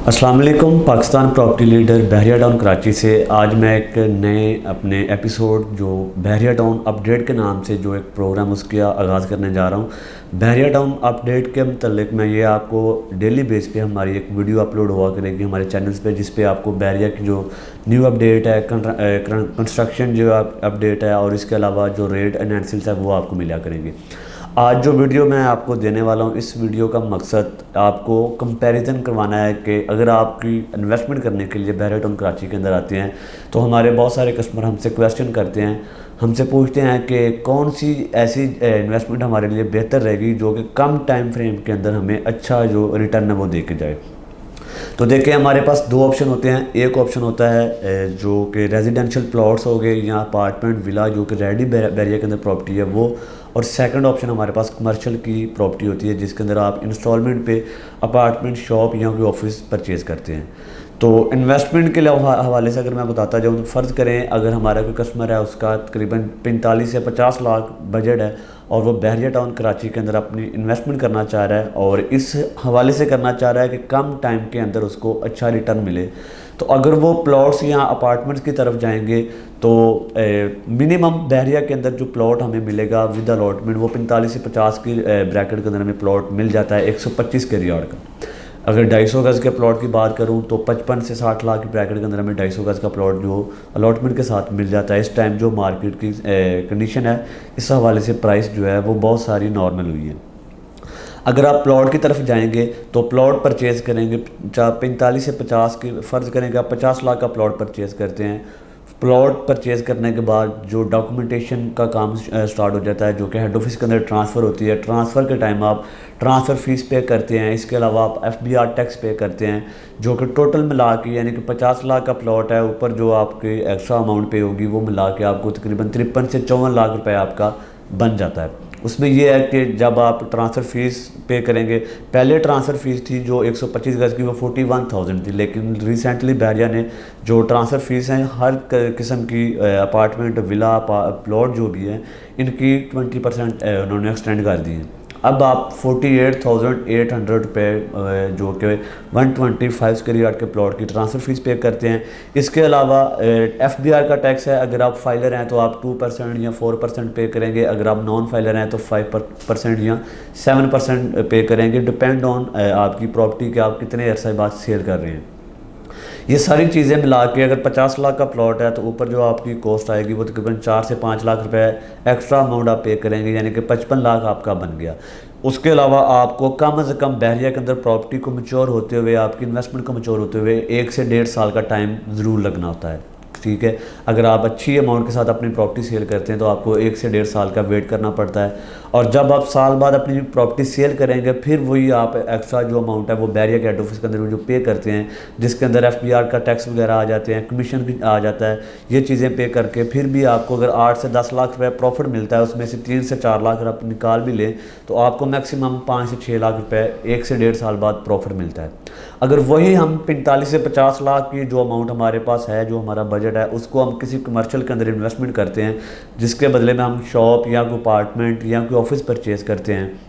अस्सलाम वालेकुम। Pakistan property leader बहरिया town Karachi से आज मैं एक नए अपने एपिसोड जो बहरिया टाउन अपडेट के नाम से जो एक प्रोग्राम उसका आगाज़ करने जा रहा हूँ। बहरिया टाउन अपडेट के मतलब मैं ये आपको डेली बेस पे हमारी एक वीडियो अपलोड हुआ करेगी हमारे चैनल्स पे, जिस पे आपको बहरिया की जो न्यू अपडेट है, कंस्ट्रक्शन जो अपडेट है और इसके अलावा जो रेट एनालिसिस है वो आपको मिला करेंगे। आज जो वीडियो मैं आपको देने वाला हूँ, इस वीडियो का मकसद आपको कंपैरिजन करवाना है कि अगर आपकी इन्वेस्टमेंट करने के लिए बहरिया टाउन कराची के अंदर आते हैं तो हमारे बहुत सारे कस्टमर हमसे क्वेश्चन करते हैं, हमसे पूछते हैं कि कौन सी ऐसी इन्वेस्टमेंट हमारे लिए बेहतर रहेगी जो कि कम टाइम फ्रेम के अंदर हमें अच्छा जो रिटर्न है वो दे के जाए। तो देखिए हमारे पास दो ऑप्शन होते हैं। एक ऑप्शन होता है जो कि रेजिडेंशियल प्लॉट्स हो गए या अपार्टमेंट विला जो कि रेडी बहरिया के अंदर प्रॉपर्टी है वो, और सेकंड ऑप्शन हमारे पास कमर्शियल की प्रॉपर्टी होती है जिसके अंदर आप इंस्टॉलमेंट पे अपार्टमेंट शॉप या कोई ऑफिस परचेज़ करते हैं। तो इन्वेस्टमेंट के हवाले से अगर मैं बताता जाऊँ तो फ़र्ज़ करें अगर हमारा कोई कस्टमर है उसका तकरीबन 45 से 50 लाख बजट है और वो बहरिया टाउन कराची के अंदर अपनी इन्वेस्टमेंट करना चाह रहा है और इस हवाले से करना चाह रहा है कि कम टाइम के अंदर उसको अच्छा रिटर्न मिले, तो अगर वो प्लॉट्स या अपार्टमेंट्स की तरफ जाएंगे तो मिनिमम बहरिया के अंदर जो प्लॉट हमें मिलेगा विद अलॉटमेंट वो 45 से 50 की ब्रैकेट के अंदर हमें प्लॉट मिल जाता है 125 के रियार्ड का। अगर 250 गज़ के प्लॉट की बात करूं तो 55 से 60 लाख की ब्रैकेट के अंदर हमें 250 गज़ का प्लॉट जो अलॉटमेंट के साथ मिल जाता है। इस टाइम जो मार्केट की कंडीशन है इस हवाले से प्राइस जो है वो बहुत सारी नॉर्मल हुई है। अगर आप प्लॉट की तरफ जाएंगे तो प्लॉट परचेज़ करेंगे 45 से 50 की, फ़र्ज़ करेंगे आप 50 लाख का प्लॉट परचेज़ करते हैं। प्लॉट परचेज़ करने के बाद जो डॉक्यूमेंटेशन का काम स्टार्ट हो जाता है जो कि हेड ऑफिस के अंदर ट्रांसफ़र होती है। ट्रांसफ़र के टाइम आप ट्रांसफ़र फ़ीस पे करते हैं, इसके अलावा आप FBR टैक्स पे करते हैं जो कि टोटल मिला के यानी कि 50 लाख का प्लॉट है ऊपर जो आपकी एक्स्ट्रा अमाउंट पे होगी वो मिला के आपको तकरीबन 53 से 54 लाख रुपए आपका बन जाता है। उसमें यह है कि जब आप ट्रांसफ़र फ़ीस पे करेंगे, पहले ट्रांसफ़र फ़ीस थी जो 125 गज़ की वो 41,000 थी, लेकिन रिसेंटली बहरिया ने जो ट्रांसफ़र फ़ीस हैं हर किस्म की अपार्टमेंट विला प्लॉट जो भी है इनकी 20% उन्होंने एक्सटेंड कर दी है। अब आप 48,800 रुपये जो कि 125 स्क्वायर यार्ड के प्लॉट की ट्रांसफ़र फ़ीस पे करते हैं। इसके अलावा FBR का टैक्स है, अगर आप फाइलर हैं तो आप 2% या 4% पे करेंगे, अगर आप नॉन फाइलर हैं तो 5% या 7% पे करेंगे, डिपेंड ऑन आपकी प्रॉपर्टी के आप कितने अरसे बाद सेल कर रहे हैं। ये सारी चीज़ें मिला के अगर 50 लाख का प्लॉट है तो ऊपर जो आपकी कॉस्ट आएगी वो तकरीबन 4 से 5 लाख रुपए एक्स्ट्रा अमाउंट आप पे करेंगे, यानी कि 55 लाख आपका बन गया। उसके अलावा आपको कम से कम बहरिया के अंदर प्रॉपर्टी को मैच्योर होते हुए, आपकी इन्वेस्टमेंट को मैच्योर होते हुए 1 से 1.5 साल का टाइम ज़रूर लगना होता है। ठीक है, अगर आप अच्छी अमाउंट के साथ अपनी प्रॉपर्टी सेल करते हैं तो आपको 1 से 1.5 साल का वेट करना पड़ता है, और जब आप साल बाद अपनी प्रॉपर्टी सेल करेंगे फिर वही आप एक्स्ट्रा जो अमाउंट है वो बहरिया के हेड ऑफिस के अंदर जो पे करते हैं, जिसके अंदर FBR का टैक्स वगैरह आ जाते हैं, कमीशन भी आ जाता है, ये चीज़ें पे करके फिर भी आपको अगर 8 से 10 लाख रुपये प्रॉफिट मिलता है, उसमें से 3 से 4 लाख अगर आप निकाल भी लें तो आपको मैक्सिमम 5 से 6 लाख रुपये 1 से 1.5 साल बाद प्रॉफिट मिलता है। अगर वही हम 45 से 50 लाख की जो अमाउंट हमारे पास है, जो हमारा बजट है, उसको हम किसी कमर्शियल के अंदर इन्वेस्टमेंट करते हैं जिसके बदले में हम शॉप या कोई अपार्टमेंट या कोई ऑफिस परचेज़ करते हैं,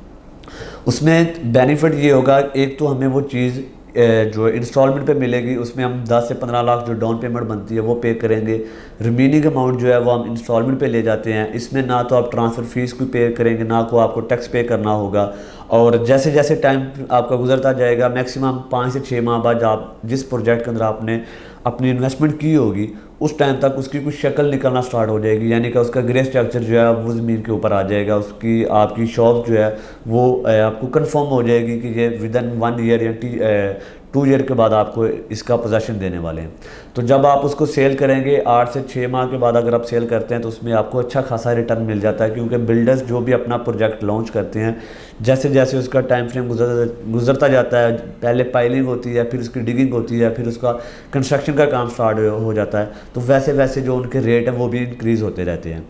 उसमें बेनिफिट ये होगा, एक तो हमें वो चीज़ जो इंस्टॉलमेंट पे मिलेगी उसमें हम 10 से 15 लाख जो डाउन पेमेंट बनती है वो पे करेंगे, रिमेनिंग अमाउंट जो है वो हम इंस्टॉलमेंट पे ले जाते हैं। इसमें ना तो आप ट्रांसफ़र फ़ीस को पे करेंगे ना को आपको टैक्स पे करना होगा, और जैसे जैसे टाइम आपका गुजरता जाएगा मैक्सिमम 5 से 6 माह बाद आप जिस प्रोजेक्ट के अंदर आपने अपनी इन्वेस्टमेंट की होगी उस टाइम तक उसकी कुछ शक्ल निकलना स्टार्ट हो जाएगी, यानी कि उसका ग्रे स्ट्रक्चर जो है वो ज़मीन के ऊपर आ जाएगा, उसकी आपकी शॉप जो है वो आपको कंफर्म हो जाएगी कि ये विदिन 1 ईयर या 2 ईयर के बाद आपको इसका पोजेसन देने वाले हैं। तो जब आप उसको सेल करेंगे 8 से 6 माह के बाद अगर आप सेल करते हैं तो उसमें आपको अच्छा खासा रिटर्न मिल जाता है, क्योंकि बिल्डर्स जो भी अपना प्रोजेक्ट लॉन्च करते हैं जैसे जैसे उसका टाइम फ्रेम गुजरता जाता है, पहले पाइलिंग होती है, फिर उसकी डिगिंग होती है, फिर उसका कंस्ट्रक्शन का काम स्टार्ट हो जाता है, तो वैसे वैसे जो उनके रेट हैं वो भी इंक्रीज़ होते रहते हैं।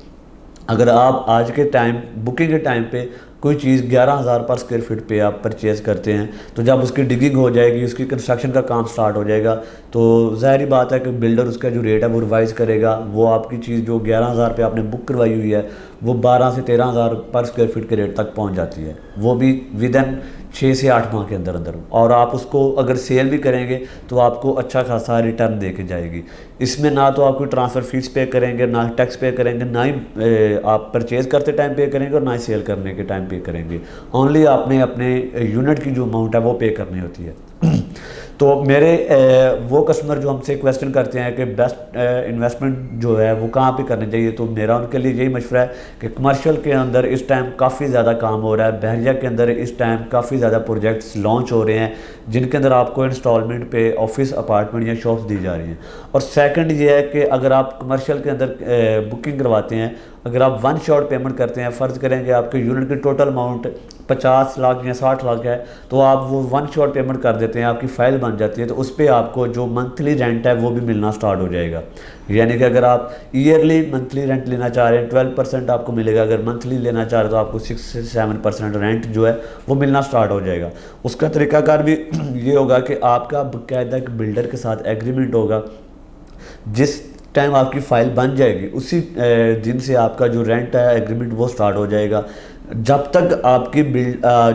अगर आप आज के टाइम बुकिंग के टाइम पे कोई चीज़ 11,000 पर स्क्वायर फीट पे आप परचेज़ करते हैं तो जब उसकी डिगिंग हो जाएगी, उसकी कंस्ट्रक्शन का काम स्टार्ट हो जाएगा, तो ज़ाहिर बात है कि बिल्डर उसका जो रेट है वो रिवाइज़ करेगा, वो आपकी चीज़ जो 11,000 पे आपने बुक करवाई हुई है वो 12 से 13 हज़ार पर स्क्वायर फीट के रेट तक पहुंच जाती है, वो भी विद इन 6 से 8 माह के अंदर अंदर। और आप उसको अगर सेल भी करेंगे तो आपको अच्छा खासा रिटर्न दे के जाएगी। इसमें ना तो आप कोई ट्रांसफ़र फीस पे करेंगे, ना टैक्स पे करेंगे, ना ही आप परचेज़ करते टाइम पे करेंगे और ना ही सेल करने के टाइम पे करेंगे। ओनली आपने अपने यूनिट की जो अमाउंट है वो पे करनी होती है। तो मेरे वो कस्टमर जो हमसे क्वेश्चन करते हैं कि बेस्ट इन्वेस्टमेंट जो है वो कहाँ पे करनी चाहिए, तो मेरा उनके लिए यही मशवरा है कि कमर्शियल के अंदर इस टाइम काफ़ी ज़्यादा काम हो रहा है। बहरिया के अंदर इस टाइम काफ़ी ज़्यादा प्रोजेक्ट्स लॉन्च हो रहे हैं जिनके अंदर आपको इंस्टॉलमेंट पे ऑफिस अपार्टमेंट या शॉप्स दी जा रही हैं। और सेकंड ये है कि अगर आप कमर्शियल के अंदर बुकिंग करवाते हैं, अगर आप वन शॉट पेमेंट करते हैं, फ़र्ज़ करेंगे आपके यूनिट की टोटल अमाउंट 50 लाख या 60 लाख है, तो आप वो वन शॉट पेमेंट कर देते हैं, आपकी फ़ाइल बन जाती है, तो उस पर आपको जो मंथली रेंट है वो भी मिलना स्टार्ट हो जाएगा। यानी कि अगर आप ईयरली मंथली रेंट लेना चाह रहे हैं 12% आपको मिलेगा, अगर मंथली लेना चाह रहे हो तो आपको 6 से 7% रेंट जो है वो मिलना स्टार्ट हो जाएगा। उसका तरीकाकार भी ये होगा कि आपका बाकायदा एक बिल्डर के साथ एग्रीमेंट होगा। जिस टाइम आपकी फ़ाइल बन जाएगी उसी दिन से आपका जो रेंट है एग्रीमेंट वो स्टार्ट हो जाएगा। जब तक आपकी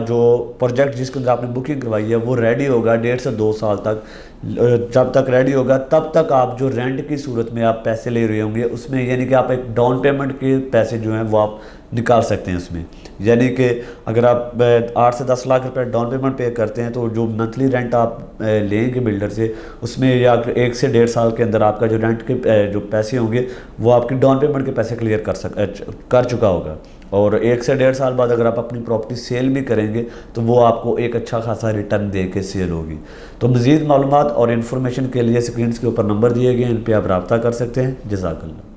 जो प्रोजेक्ट जिसके अंदर आपने बुकिंग करवाई है वो रेडी होगा 1.5 से 2 साल तक, जब तक रेडी होगा तब तक आप जो रेंट की सूरत में आप पैसे ले रहे होंगे उसमें, यानी कि आप एक डाउन पेमेंट के पैसे जो हैं वो आप निकाल सकते हैं उसमें। यानी कि अगर आप 8 से 10 लाख रुपए डाउन पेमेंट पे करते हैं तो जो मंथली रेंट आप लेंगे बिल्डर से उसमें या 1 से 1.5 साल के अंदर आपका जो रेंट के जो पैसे होंगे वो आपकी डाउन पेमेंट के पैसे क्लियर कर चुका होगा। और 1 से 1.5 साल बाद अगर आप अपनी प्रॉपर्टी सेल भी करेंगे तो वो आपको एक अच्छा खासा रिटर्न दे के सेल होगी। तो मज़ीद मालूमात और इन्फॉर्मेशन के लिए स्क्रीन के ऊपर नंबर दिए गए हैं, इन पर आप रब्ता कर सकते हैं। जज़ाकल्लाह।